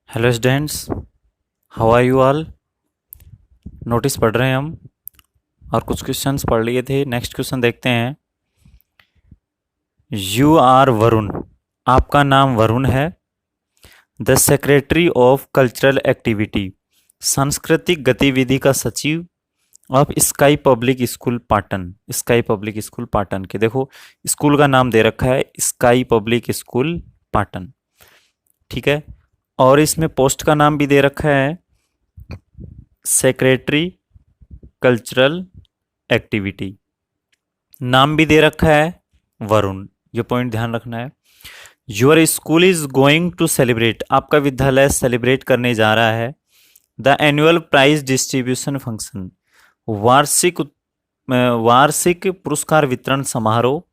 Hello students, how are you all. Notice पढ़ रहे हैं हम और कुछ क्वेश्चंस पढ़ लिए थे। नेक्स्ट क्वेश्चन देखते हैं। यू आर वरुण, आपका नाम वरुण है। The secretary of cultural activity, सांस्कृतिक गतिविधि का सचिव of sky public school Patan. Sky public school Patan के देखो स्कूल का नाम दे रखा है स्काई पब्लिक स्कूल पाटन, ठीक है। और इसमें पोस्ट का नाम भी दे रखा है सेक्रेटरी कल्चरल एक्टिविटी, नाम भी दे रखा है वरुण। ये पॉइंट ध्यान रखना है। Your school is going to celebrate, आपका विद्यालय सेलिब्रेट करने जा रहा है the annual prize distribution function, वार्षिक पुरस्कार वितरण समारोह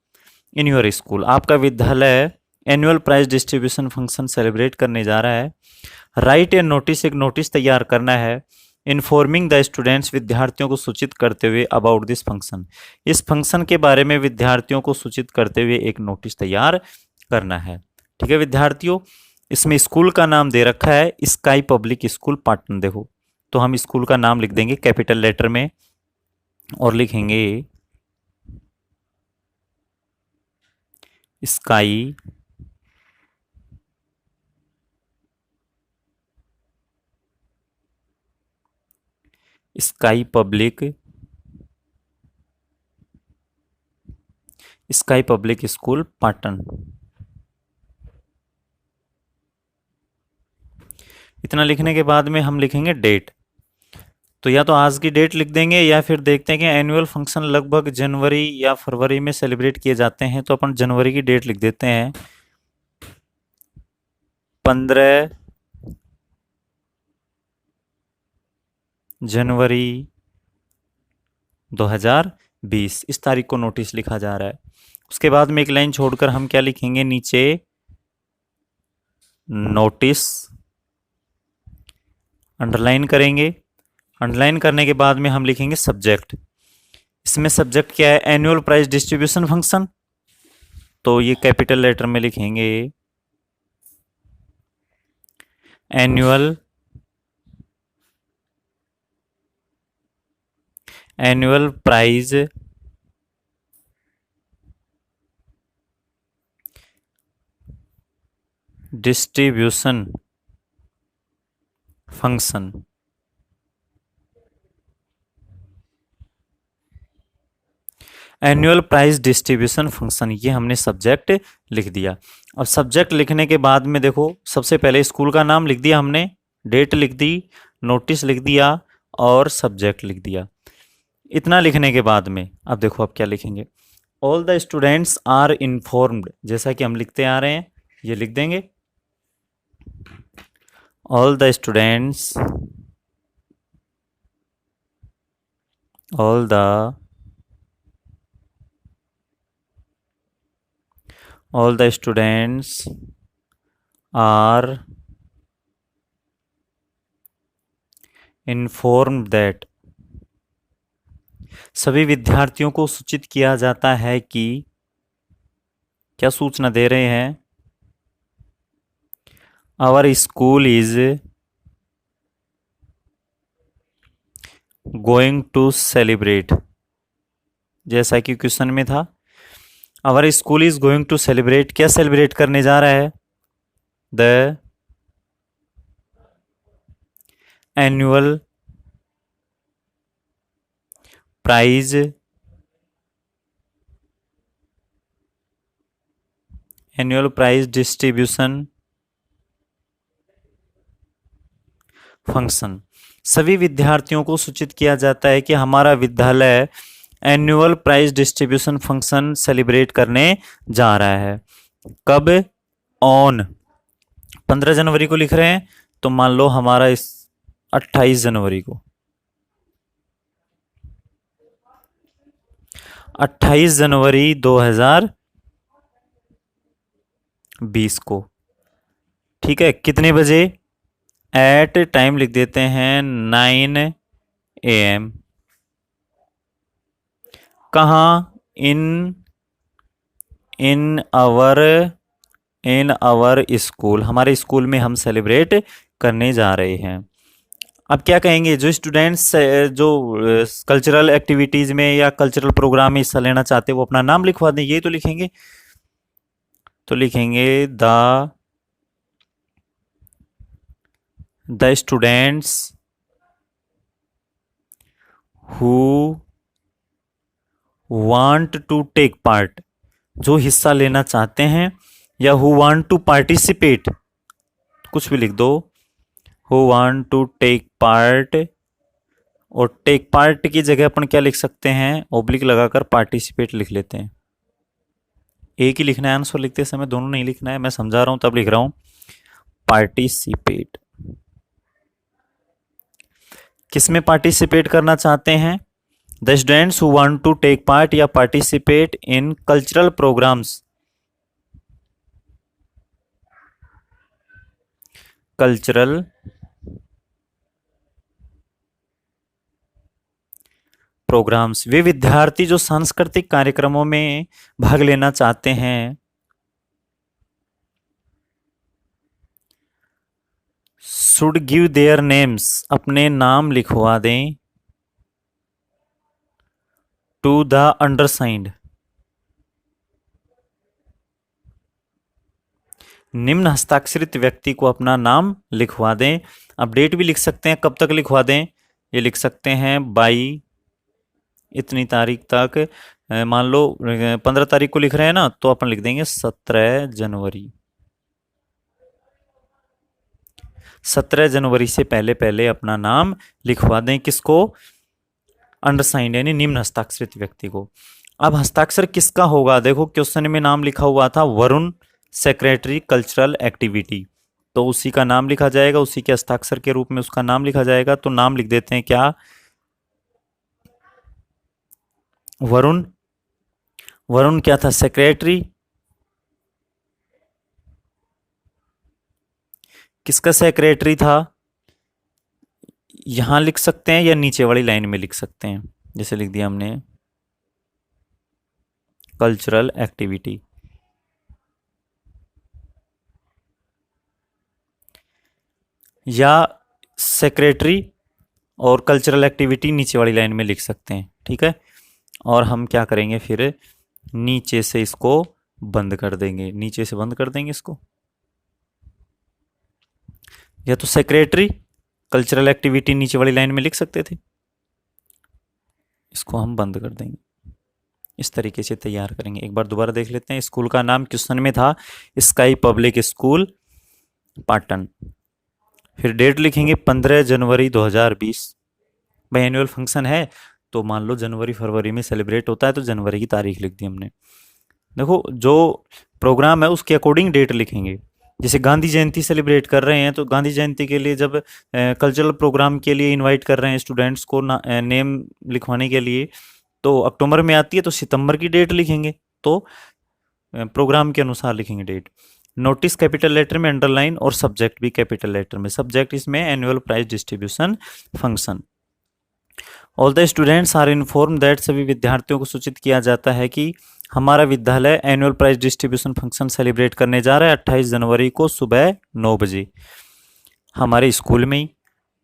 इन योर स्कूल। आपका विद्यालय annual prize distribution function celebrate करने जा रहा है। राइट ए नोटिस, एक नोटिस तैयार करना है। इन्फॉर्मिंग द स्टूडेंट्स, विद्यार्थियों को सूचित करते हुए अबाउट दिस फंक्शन, इस फंक्शन के बारे में विद्यार्थियों को सूचित करते हुए एक नोटिस तैयार करना है। ठीक है विद्यार्थियों, इसमें स्कूल का नाम दे रखा है स्काई पब्लिक स्कूल पाटन। देखो तो हम स्कूल का नाम लिख देंगे कैपिटल लेटर में और लिखेंगे sky sky public sky public school Patan. इतना लिखने के बाद में हम लिखेंगे डेट। तो या तो आज की डेट लिख देंगे या फिर देखते हैं कि एनुअल फंक्शन लगभग जनवरी या फरवरी में सेलिब्रेट किए जाते हैं, तो अपन जनवरी की डेट लिख देते हैं 15 जनवरी 2020, इस तारीख को नोटिस लिखा जा रहा है। उसके बाद में एक लाइन छोड़कर हम क्या लिखेंगे नीचे, नोटिस अंडरलाइन करेंगे। अंडरलाइन करने के बाद में हम लिखेंगे सब्जेक्ट। इसमें सब्जेक्ट क्या है, एनुअल प्राइज डिस्ट्रीब्यूशन फंक्शन, तो ये कैपिटल लेटर में लिखेंगे annual prize distribution function. Annual prize distribution function, ये हमने सब्जेक्ट लिख दिया। अब सब्जेक्ट लिखने के बाद में देखो सबसे पहले स्कूल का नाम लिख दिया हमने, डेट लिख दी, नोटिस लिख दिया और सब्जेक्ट लिख दिया। इतना लिखने के बाद में अब देखो अब क्या लिखेंगे, all the students are informed, जैसा कि हम लिखते आ रहे हैं ये लिख देंगे। All the students, all the students are informed that, सभी विद्यार्थियों को सूचित किया जाता है कि, क्या सूचना दे रहे हैं, our school is going to celebrate, जैसा कि क्वेश्चन में था our school is going to celebrate, क्या सेलिब्रेट करने जा रहा है, the annual prize distribution function. सभी विद्यार्थियों को सूचित किया जाता है कि हमारा विद्यालय annual prize distribution function celebrate करने जा रहा है। कब, ऑन 15 जनवरी को लिख रहे हैं तो मान लो हमारा इस 28 जनवरी को, 28 जनवरी 2020 को, ठीक है। कितने बजे, एट टाइम लिख देते हैं 9 AM। कहाँ, इन आवर स्कूल, हमारे स्कूल में हम सेलिब्रेट करने जा रहे हैं। अब क्या कहेंगे, जो स्टूडेंट्स जो कल्चरल एक्टिविटीज में या कल्चरल प्रोग्राम में हिस्सा लेना चाहते हैं वो अपना नाम लिखवा दें, यही तो लिखेंगे। तो लिखेंगे the students who want to take part, जो हिस्सा लेना चाहते हैं, या हु वांट टू पार्टिसिपेट, कुछ भी लिख दो, who want to take part, और टेक पार्ट की जगह अपन क्या लिख सकते हैं, ओब्लिक लगाकर पार्टिसिपेट लिख लेते हैं। एक ही लिखना है आंसर लिखते समय, दोनों नहीं लिखना है, मैं समझा रहा हूं तब लिख रहा हूं, पार्टिसिपेट। किसमें पार्टिसिपेट करना चाहते हैं, the students who want to take part या participate in cultural programmes, cultural programmes, वे विद्यार्थी जो सांस्कृतिक कार्यक्रमों में भाग लेना चाहते हैं, शुड गिव देयर नेम्स, अपने नाम लिखवा दें, टू द अंडरसाइंड, निम्न हस्ताक्षरित व्यक्ति को अपना नाम लिखवा दें। अब डेट भी लिख सकते हैं, कब तक लिखवा दें, ये लिख सकते हैं बाई इतनी तारीख तक। मान लो 15 तारीख को लिख रहे हैं ना, तो अपन लिख देंगे 17 जनवरी। 17 जनवरी से पहले पहले अपना नाम लिखवा दें, किसको, अंडरसाइंड यानी निम्न हस्ताक्षरित व्यक्ति को। अब हस्ताक्षर किसका होगा, देखो क्वेश्चन में नाम लिखा हुआ था वरुण, सेक्रेटरी कल्चरल एक्टिविटी, तो उसी का नाम लिखा जाएगा, उसी के हस्ताक्षर के रूप में उसका नाम लिखा जाएगा। तो नाम लिख देते हैं क्या, वरुण। वरुण क्या था, सेक्रेटरी। किसका सेक्रेटरी था, यहां लिख सकते हैं या नीचे वाली लाइन में लिख सकते हैं, जैसे लिख दिया हमने कल्चरल एक्टिविटी, या सेक्रेटरी और कल्चरल एक्टिविटी नीचे वाली लाइन में लिख सकते हैं, ठीक है। और हम क्या करेंगे फिर, नीचे से इसको बंद कर देंगे, नीचे से बंद कर देंगे इसको, या तो सेक्रेटरी कल्चरल एक्टिविटी नीचे वाली लाइन में लिख सकते थे, इसको हम बंद कर देंगे। इस तरीके से तैयार करेंगे। एक बार दोबारा देख लेते हैं। स्कूल का नाम क्वेश्चन में था स्काई पब्लिक स्कूल पाटन, फिर डेट लिखेंगे 15 जनवरी 2020। भाई एनुअल फंक्शन है तो मान लो जनवरी फरवरी में सेलिब्रेट होता है, तो जनवरी की तारीख लिख दी हमने। देखो जो प्रोग्राम है उसके अकॉर्डिंग डेट लिखेंगे। जैसे गांधी जयंती सेलिब्रेट कर रहे हैं तो गांधी जयंती के लिए जब कल्चरल प्रोग्राम के लिए इनवाइट कर रहे हैं स्टूडेंट्स को नेम लिखवाने के लिए, तो अक्टूबर में आती है तो सितंबर की डेट लिखेंगे, तो प्रोग्राम के अनुसार लिखेंगे डेट। नोटिस कैपिटल लेटर में अंडरलाइन, और सब्जेक्ट भी कैपिटल लेटर में। सब्जेक्ट इसमें annual prize distribution function. All the students are inform that, सभी विद्यार्थियों को सूचित किया जाता है कि हमारा विद्यालय annual prize distribution function celebrate करने जा रहा है 28 जनवरी को सुबह 9 बजे हमारे स्कूल में ही।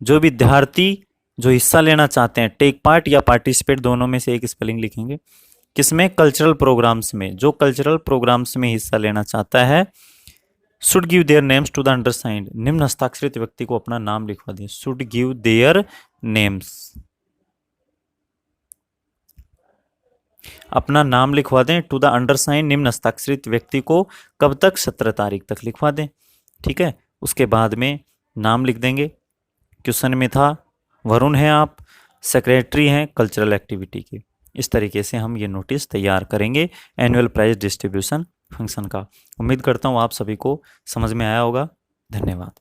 जो विद्यार्थी जो हिस्सा लेना चाहते हैं, टेक पार्ट या पार्टिसिपेट दोनों में से एक स्पेलिंग लिखेंगे, किसमें, कल्चरल प्रोग्राम्स में। जो कल्चरल प्रोग्राम्स में हिस्सा लेना चाहता है, should give their names to the undersigned, निम्न हस्ताक्षरित व्यक्ति को अपना नाम लिखवा दिया, शुड गिव देयर नेम्स, अपना नाम लिखवा दें, टू द अंडरसाइंड निम्न हस्ताक्षरित व्यक्ति को कब तक, 17 तारीख तक लिखवा दें, ठीक है। उसके बाद में नाम लिख देंगे, क्वेश्चन में था वरुण हैं आप, सेक्रेटरी हैं कल्चरल एक्टिविटी के। इस तरीके से हम ये नोटिस तैयार करेंगे एनुअल प्राइज डिस्ट्रीब्यूशन फंक्शन का। उम्मीद करता हूँ आप सभी को समझ में आया होगा। धन्यवाद।